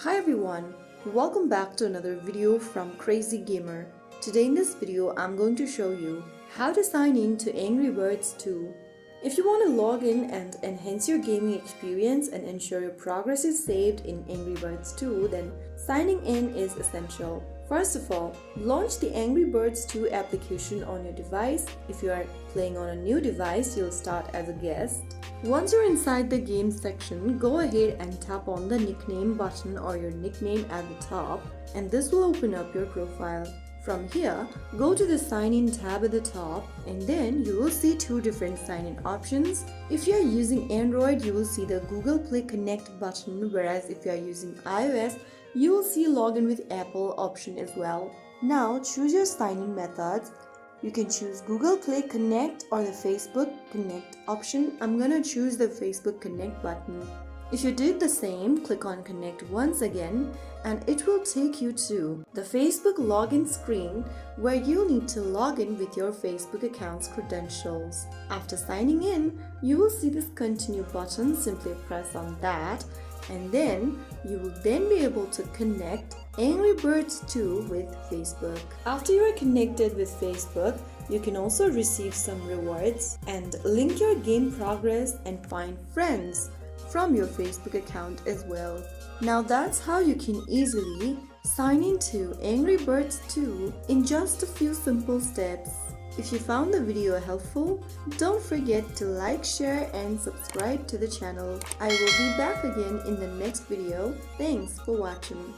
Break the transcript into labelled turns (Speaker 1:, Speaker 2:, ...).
Speaker 1: Hi everyone, welcome back to another video from Crazy Gamer. Today in this video I'm going to show you how to sign in to Angry Birds 2. If you want to log in and enhance your gaming experience and ensure your progress is saved in Angry Birds 2, then signing in is essential. First of all, launch the Angry Birds 2 application on your device. If you are playing on a new device, you'll start as a guest. Once you're inside the game section, go ahead and tap on the nickname button or your nickname at the top, and this will open up your profile. From here, go to the sign in tab at the top, and then you will see two different sign in options. If you are using Android, you will see the Google Play Connect button, whereas if you are using iOS, you will see login with Apple option as well. Now choose your sign in methods. You can choose Google Play Connect or the Facebook Connect option. I'm gonna choose the Facebook Connect button. If you did the same, click on Connect once again and it will take you to the Facebook login screen where you'll need to log in with your Facebook account's credentials. After signing in, you will see this continue button. Simply press on that and then you will then be able to connect Angry Birds 2 with Facebook. After you are connected with Facebook, you can also receive some rewards and link your game progress and find friends from your Facebook account as well. Now that's how you can easily sign into Angry Birds 2 in just a few simple steps. If you found the video helpful, don't forget to like, share and subscribe to the channel. I will be back again in the next video. Thanks for watching.